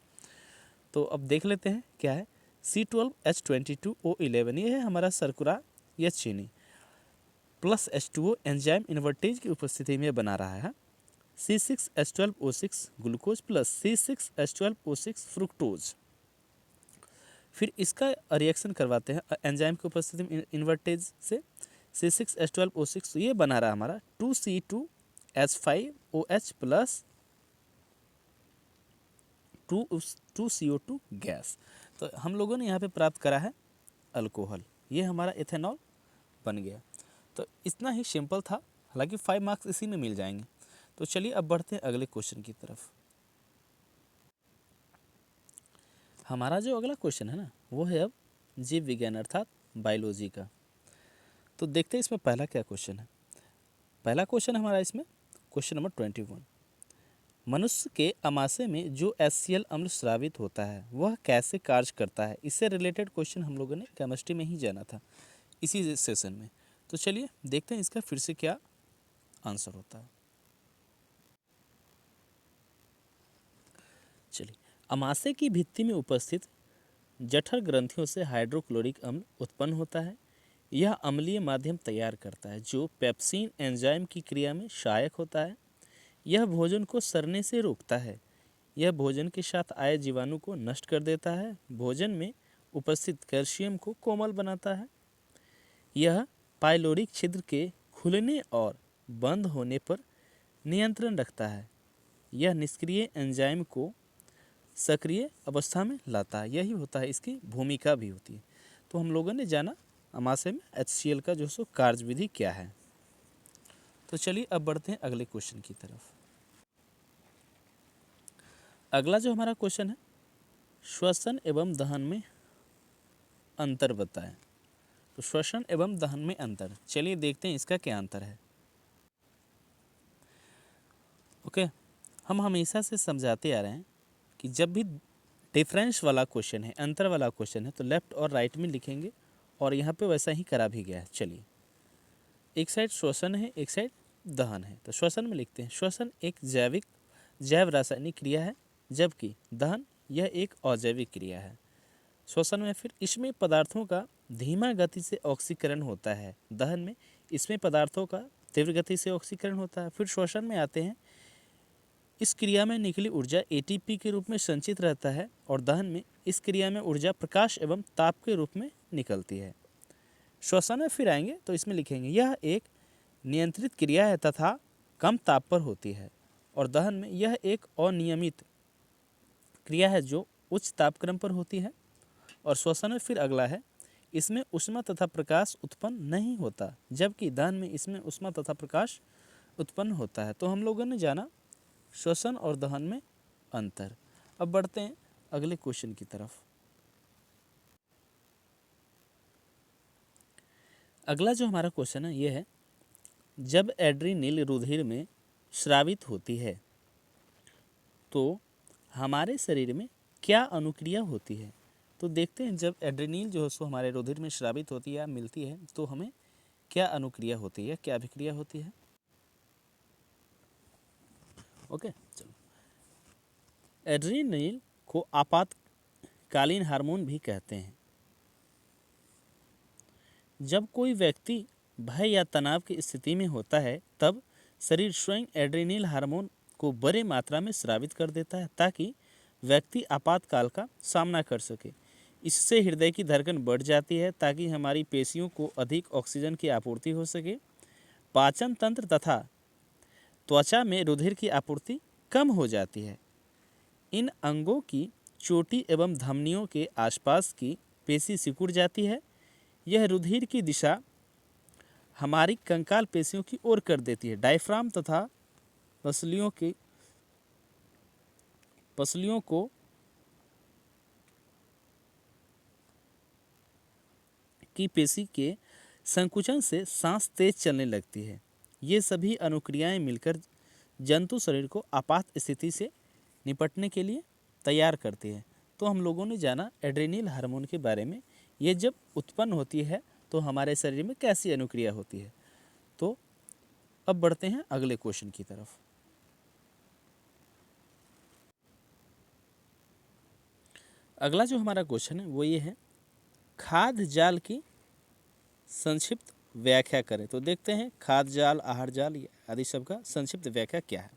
तो अब देख लेते हैं क्या है। C12H22O11 ये है हमारा शर्करा या चीनी प्लस H2O एंजाइम इन्वर्टेज की उपस्थिति में बना रहा है। C6H12O6 glucose plus C6H12O6 fructose. फिर इसका रिएक्शन करवाते हैं एंजाइम की उपस्थिति में इन्वर्टेज से C6H12O6, तो ये बना रहा हमारा 2C2H5OH प्लस 2CO2 गैस। तो हम लोगों ने यहाँ पे प्राप्त करा है अल्कोहल, ये हमारा एथेनॉल बन गया। तो इतना ही सिंपल था, हालांकि 5 मार्क्स इसी में मिल जाएंगे। तो चलिए अब बढ़ते हैं अगले क्वेश्चन की तरफ। हमारा जो अगला क्वेश्चन है ना, वो है अब जीव विज्ञान अर्थात बायोलॉजी का। तो देखते हैं इसमें पहला क्या क्वेश्चन है। पहला क्वेश्चन हमारा इसमें क्वेश्चन नंबर 21। मनुष्य के आमाशय में जो HCl अम्ल स्रावित होता है वह कैसे कार्य करता है? इससे रिलेटेड क्वेश्चन हम लोगों ने केमिस्ट्री में ही जाना था इसी सेशन में। तो चलिए देखते हैं इसका फिर से क्या आंसर होता है। चलिए, आमाशय की भित्ति में उपस्थित जठर ग्रंथियों से हाइड्रोक्लोरिक अम्ल उत्पन्न होता है। यह अम्लीय माध्यम तैयार करता है जो पेप्सिन एंजाइम की क्रिया में सहायक होता है। यह भोजन को सड़ने से रोकता है। यह भोजन के साथ आए जीवाणु को नष्ट कर देता है। भोजन में उपस्थित कैल्शियम को कोमल बनाता है। यह पाइलोरिक छिद्र के खुलने और बंद होने पर नियंत्रण रखता है। यह निष्क्रिय एंजाइम को सक्रिय अवस्था में लाता है। यही होता है, इसकी भूमिका भी होती है। तो हम लोगों ने जाना आमाशय में HCl का जो सो कार्यविधि क्या है। तो चलिए अब बढ़ते हैं अगले क्वेश्चन की तरफ। अगला जो हमारा क्वेश्चन है, श्वसन एवं दहन में अंतर बताएं। तो श्वसन एवं दहन में अंतर, चलिए देखते हैं इसका क्या अंतर है। ओके, हम हमेशा से समझाते आ रहे हैं कि जब भी डिफरेंस वाला क्वेश्चन है, अंतर वाला क्वेश्चन है, तो लेफ्ट और राइट में लिखेंगे और यहाँ पे वैसा ही करा भी गया है। चलिए, एक साइड श्वसन है, एक साइड दहन है। तो श्वसन में लिखते हैं, श्वसन एक जैव रासायनिक क्रिया है, जबकि दहन यह एक अजैविक क्रिया है। श्वसन में फिर इसमें पदार्थों का धीमा गति से ऑक्सीकरण होता है। दहन में इसमें पदार्थों का तीव्र गति से ऑक्सीकरण होता है। फिर श्वसन में आते हैं, इस क्रिया में निकली ऊर्जा ATP के रूप में संचित रहता है और दहन में इस क्रिया में ऊर्जा प्रकाश एवं ताप के रूप में निकलती है। श्वसन में फिर आएंगे तो इसमें लिखेंगे, यह एक नियंत्रित क्रिया है तथा कम ताप पर होती है। और दहन में यह एक अनियमित क्रिया है जो उच्च तापक्रम पर होती है। और श्वसन में फिर अगला है, इसमें ऊष्मा तथा प्रकाश उत्पन्न नहीं होता, जबकि दहन में इसमें ऊष्मा तथा प्रकाश उत्पन्न होता है। तो हम लोगों ने जाना श्वसन और दहन में अंतर। अब बढ़ते हैं अगले क्वेश्चन की तरफ। अगला जो हमारा क्वेश्चन है ये है, जब एड्रीनल रुधिर में स्रावित होती है तो हमारे शरीर में क्या अनुक्रिया होती है? तो देखते हैं, जब एड्रीनल जो है सो हमारे रुधिर में स्रावित होती है या मिलती है तो हमें क्या अनुक्रिया होती है, क्या अभिक्रिया होती है। ओके, चलो, एड्रीनल को आपातकालीन हार्मोन भी कहते हैं। जब कोई व्यक्ति भय या तनाव की स्थिति में होता है तब शरीर स्वयं एड्रीनल हार्मोन को बड़े मात्रा में स्रावित कर देता है ताकि व्यक्ति आपातकाल का सामना कर सके। इससे हृदय की धड़कन बढ़ जाती है ताकि हमारी पेशियों को अधिक ऑक्सीजन की आपूर्ति हो सके। पाचन तंत्र तथा त्वचा में रुधिर की आपूर्ति कम हो जाती है। इन अंगों की चोटी एवं धमनियों के आसपास की पेशी सिकुड़ जाती है। यह रुधिर की दिशा हमारी कंकाल पेशियों की ओर कर देती है। डायफ्राम तथा पसलियों को की पेशी के संकुचन से सांस तेज चलने लगती है। ये सभी अनुक्रियाएं मिलकर जंतु शरीर को आपात स्थिति से निपटने के लिए तैयार करती है। तो हम लोगों ने जाना एड्रेनल हार्मोन के बारे में। ये जब उत्पन्न होती है तो हमारे शरीर में कैसी अनुक्रिया होती है। तो अब बढ़ते हैं अगले क्वेश्चन की तरफ। अगला जो हमारा क्वेश्चन है वो ये है, खाद्य जाल की संक्षिप्त व्याख्या करें। तो देखते हैं खाद्य जाल, आहार जाल आदि सब का संक्षिप्त व्याख्या क्या है।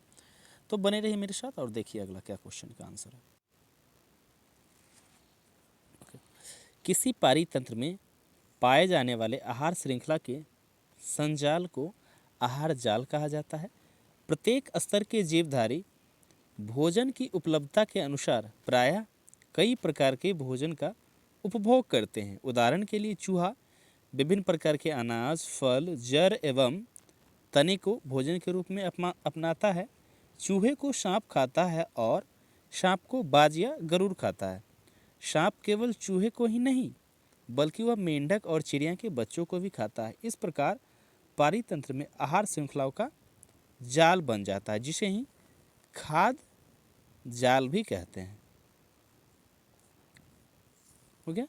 तो बने रहिए मेरे साथ और देखिए अगला क्या क्वेश्चन का आंसर है। किसी पारितंत्र में पाए जाने वाले आहार श्रृंखला के संजाल को आहार जाल कहा जाता है। प्रत्येक स्तर के जीवधारी भोजन की उपलब्धता के अनुसार प्रायः कई प्रकार के भोजन का उपभोग करते हैं। उदाहरण के लिए चूहा विभिन्न प्रकार के अनाज, फल, जड़ एवं तने को भोजन के रूप में अपनाता है। चूहे को सांप खाता है और सांप को बाज या गरुड़ खाता है। सांप केवल चूहे को ही नहीं बल्कि वह मेंढक और चिड़िया के बच्चों को भी खाता है। इस प्रकार पारितंत्र में आहार श्रृंखलाओं का जाल बन जाता है, जिसे ही खाद्य जाल भी कहते हैं। हो गया।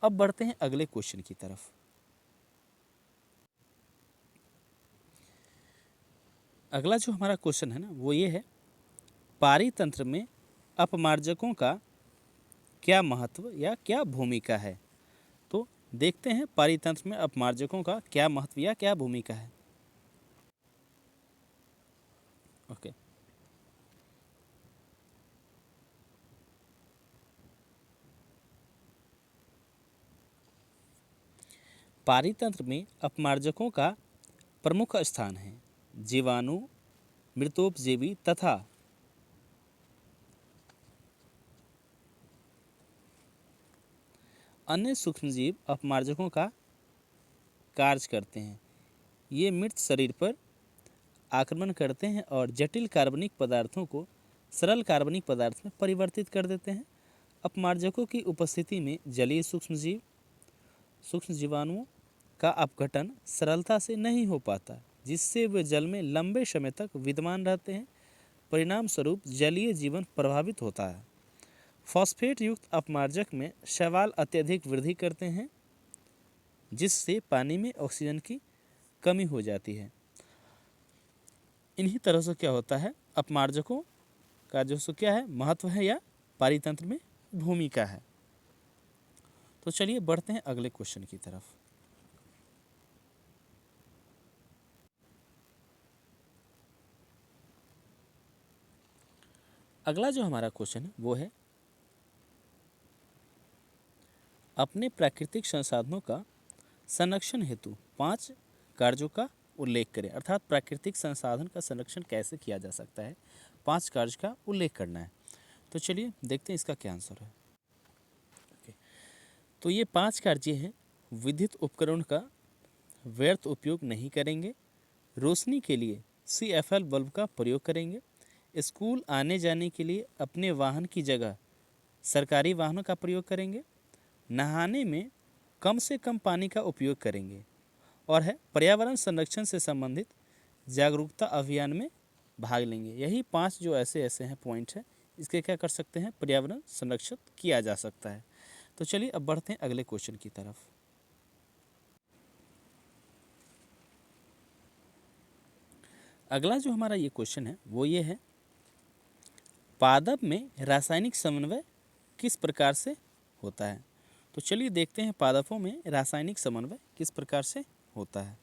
अब बढ़ते हैं अगले क्वेश्चन की तरफ। अगला जो हमारा क्वेश्चन है ना वो ये है, पारितंत्र में अपमार्जकों का क्या महत्व या क्या भूमिका है। तो देखते हैं पारितंत्र में अपमार्जकों का क्या महत्व या क्या भूमिका है। ओके। पारितंत्र में अपमार्जकों का प्रमुख स्थान है। जीवाणु, मृतोपजीवी तथा अन्य सूक्ष्मजीव अपमार्जकों का कार्य करते हैं। ये मृत शरीर पर आक्रमण करते हैं और जटिल कार्बनिक पदार्थों को सरल कार्बनिक पदार्थ में परिवर्तित कर देते हैं। अपमार्जकों की उपस्थिति में जलीय सूक्ष्म जीवाणुओं का अपघटन सरलता से नहीं हो पाता, जिससे वे जल में लंबे समय तक विद्यमान रहते हैं। परिणाम स्वरूप जलीय जीवन प्रभावित होता है। फॉस्फेट युक्त अपमार्जक में शैवाल अत्यधिक वृद्धि करते हैं, जिससे पानी में ऑक्सीजन की कमी हो जाती है। इन्हीं तरह से क्या होता है, अपमार्जकों का जो सो क्या है महत्व है या पारितंत्र में भूमिका है। तो चलिए बढ़ते हैं अगले क्वेश्चन की तरफ। अगला जो हमारा क्वेश्चन है वो है, अपने प्राकृतिक संसाधनों का संरक्षण हेतु 5 कार्यों का उल्लेख करें। अर्थात प्राकृतिक संसाधन का संरक्षण कैसे किया जा सकता है, 5 कार्य का उल्लेख करना है। तो चलिए देखते हैं इसका क्या आंसर है। तो ये 5 कार्य हैं, विद्युत उपकरण का व्यर्थ उपयोग नहीं करेंगे, रोशनी के लिए CFL बल्ब का प्रयोग करेंगे, स्कूल आने जाने के लिए अपने वाहन की जगह सरकारी वाहनों का प्रयोग करेंगे, नहाने में कम से कम पानी का उपयोग करेंगे, और है पर्यावरण संरक्षण से संबंधित जागरूकता अभियान में भाग लेंगे। यही 5 जो ऐसे हैं पॉइंट हैं, इसके क्या कर सकते हैं, पर्यावरण संरक्षित किया जा सकता है। तो चलिए अब बढ़ते हैं अगले क्वेश्चन की तरफ। अगला जो हमारा ये क्वेश्चन है वो ये है, पादप में रासायनिक समन्वय किस प्रकार से होता है। तो चलिए देखते हैं पादपों में रासायनिक समन्वय किस प्रकार से होता है।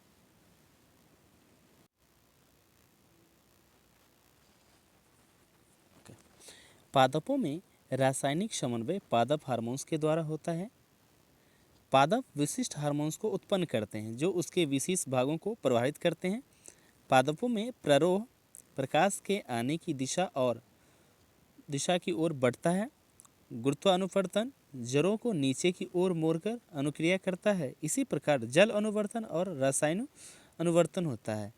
पादपों में रासायनिक समन्वय पादप हार्मोन्स के द्वारा होता है। पादप विशिष्ट हार्मोन्स को उत्पन्न करते हैं जो उसके विशेष भागों को प्रभावित करते हैं। पादपों में प्ररोह प्रकाश के आने की दिशा की ओर बढ़ता है। गुरुत्वानुवर्तन जड़ों को नीचे की ओर मोड़कर अनुक्रिया करता है। इसी प्रकार जल अनुवर्तन और रसायन अनुवर्तन होता है।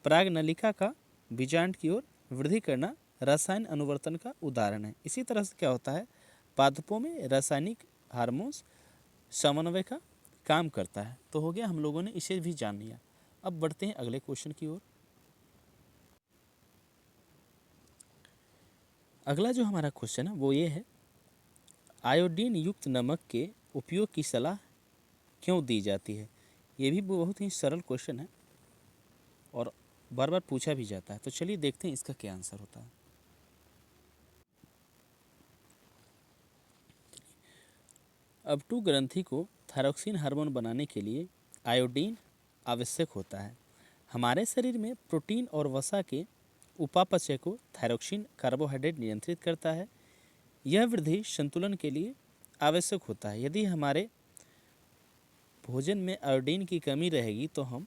परागनलिका का बीजांड की ओर वृद्धि करना रसायन अनुवर्तन का उदाहरण है। इसी तरह से क्या होता है, पादपों में रासायनिक हार्मोन्स समन्वय का काम करता है। तो हो गया, हम लोगों ने इसे भी जान लिया। अब बढ़ते हैं अगले क्वेश्चन की ओर। अगला जो हमारा क्वेश्चन है वो ये है, आयोडीन युक्त नमक के उपयोग की सलाह क्यों दी जाती है। ये भी बहुत ही सरल क्वेश्चन है और बार बार पूछा भी जाता है। तो चलिए देखते हैं इसका क्या आंसर होता है। अपटू ग्रंथि को थायरोक्सिन हार्मोन बनाने के लिए आयोडीन आवश्यक होता है। हमारे शरीर में प्रोटीन और वसा के उपापचय को थायरोक्सिन कार्बोहाइड्रेट नियंत्रित करता है। यह वृद्धि संतुलन के लिए आवश्यक होता है। यदि हमारे भोजन में आयोडीन की कमी रहेगी तो हम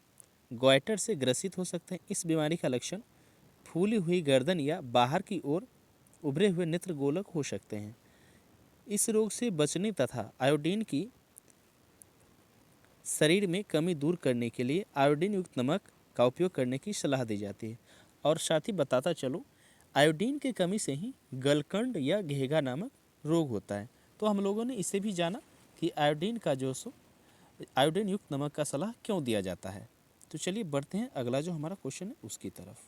ग्वाइटर से ग्रसित हो सकते हैं। इस बीमारी का लक्षण फूली हुई गर्दन या बाहर की ओर उभरे हुए नेत्र गोलक हो सकते हैं। इस रोग से बचने तथा आयोडीन की शरीर में कमी दूर करने के लिए आयोडीन युक्त नमक का उपयोग करने की सलाह दी जाती है। और साथ ही बताता चलो, आयोडीन की कमी से ही गलकंड या घेगा नामक रोग होता है। तो हम लोगों ने इसे भी जाना कि आयोडीन का जो सो आयोडीन युक्त नमक का सलाह क्यों दिया जाता है। तो चलिए बढ़ते हैं अगला जो हमारा क्वेश्चन है उसकी तरफ।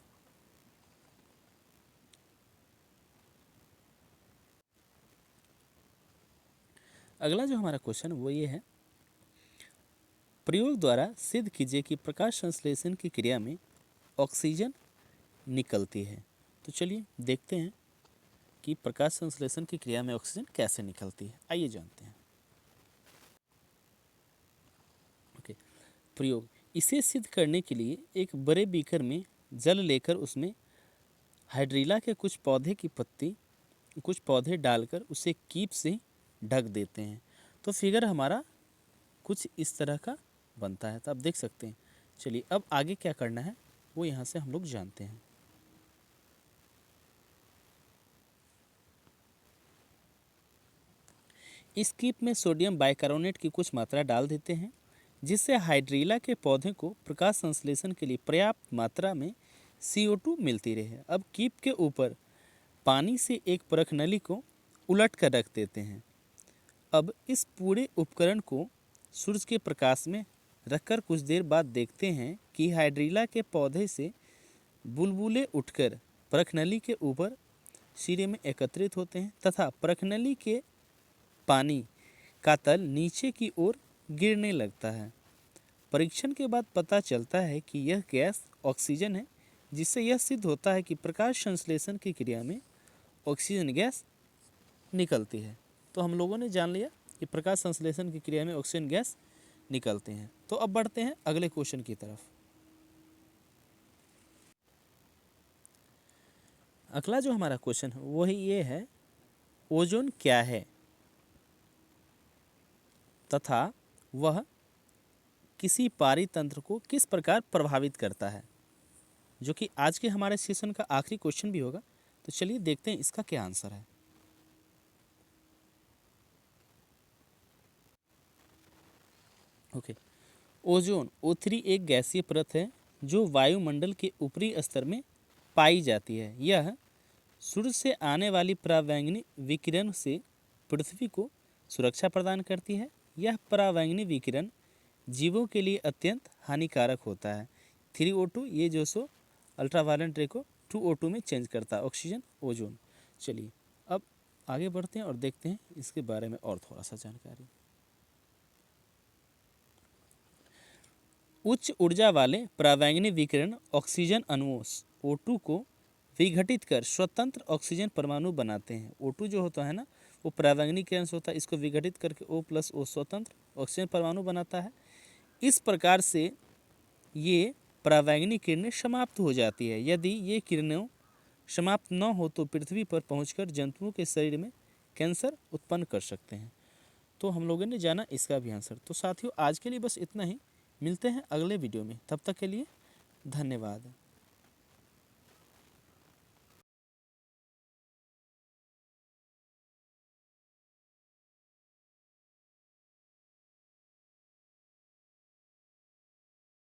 अगला जो हमारा क्वेश्चन वो ये है, प्रयोग द्वारा सिद्ध कीजिए कि प्रकाश संश्लेषण की क्रिया में ऑक्सीजन निकलती है। तो चलिए देखते हैं कि प्रकाश संश्लेषण की क्रिया में ऑक्सीजन कैसे निकलती है। आइए जानते हैं। ओके, प्रयोग, इसे सिद्ध करने के लिए एक बड़े बीकर में जल लेकर उसमें हाइड्रीला के कुछ पौधे डालकर उसे कीप से ढक देते हैं। तो फिगर हमारा कुछ इस तरह का बनता है। तो आप देख सकते हैं। चलिए अब आगे क्या करना है वो यहाँ से हम लोग जानते हैं। इस कीप में सोडियम बाइकार्बोनेट की कुछ मात्रा डाल देते हैं, जिससे हाइड्रीला के पौधे को प्रकाश संश्लेषण के लिए पर्याप्त मात्रा में CO2 मिलती रहे। अब कीप के ऊपर पानी से एक परख नली को उलट कर रख देते हैं। अब इस पूरे उपकरण को सूरज के प्रकाश में रखकर कुछ देर बाद देखते हैं कि हाइड्रीला के पौधे से बुलबुले उठकर परखनली के ऊपर सिरे में एकत्रित होते हैं तथा परखनली के पानी का तल नीचे की ओर गिरने लगता है। परीक्षण के बाद पता चलता है कि यह गैस ऑक्सीजन है, जिससे यह सिद्ध होता है कि प्रकाश संश्लेषण की क्रिया में ऑक्सीजन गैस निकलती है। तो हम लोगों ने जान लिया कि प्रकाश संश्लेषण की क्रिया में ऑक्सीजन गैस निकलते हैं। तो अब बढ़ते हैं अगले क्वेश्चन की तरफ। अगला जो हमारा क्वेश्चन है वही ये है, ओजोन क्या है तथा वह किसी पारितंत्र को किस प्रकार प्रभावित करता है, जो कि आज के हमारे सेशन का आखिरी क्वेश्चन भी होगा। तो चलिए देखते हैं इसका क्या आंसर है। ओके, ओजोन O3 एक गैसीय परत है जो वायुमंडल के ऊपरी स्तर में पाई जाती है। यह सूर्य से आने वाली परावैंगनी विकिरण से पृथ्वी को सुरक्षा प्रदान करती है। यह परावैंगनी विकिरण जीवों के लिए अत्यंत हानिकारक होता है। 3O2 ये जो सो अल्ट्रावायलेट रे को 2O2 में चेंज करता है, ऑक्सीजन ओजोन। चलिए अब आगे बढ़ते हैं और देखते हैं इसके बारे में और थोड़ा सा जानकारी। उच्च ऊर्जा वाले परावैंगनी विकिरण ऑक्सीजन अणुओं O2 को विघटित कर स्वतंत्र ऑक्सीजन परमाणु बनाते हैं। O2 जो होता है ना वो परावैंगनी किरण से होता है, इसको विघटित करके O+O स्वतंत्र ऑक्सीजन परमाणु बनाता है। इस प्रकार से ये परावैंगनी किरणें समाप्त हो जाती है। यदि ये किरणें समाप्त न हो तो पृथ्वी पर पहुंचकर जंतुओं के शरीर में कैंसर उत्पन्न कर सकते हैं। तो हम लोगों ने जाना इसका भी आंसर। तो साथियों आज के लिए बस इतना ही, मिलते हैं अगले वीडियो में, तब तक के लिए धन्यवाद।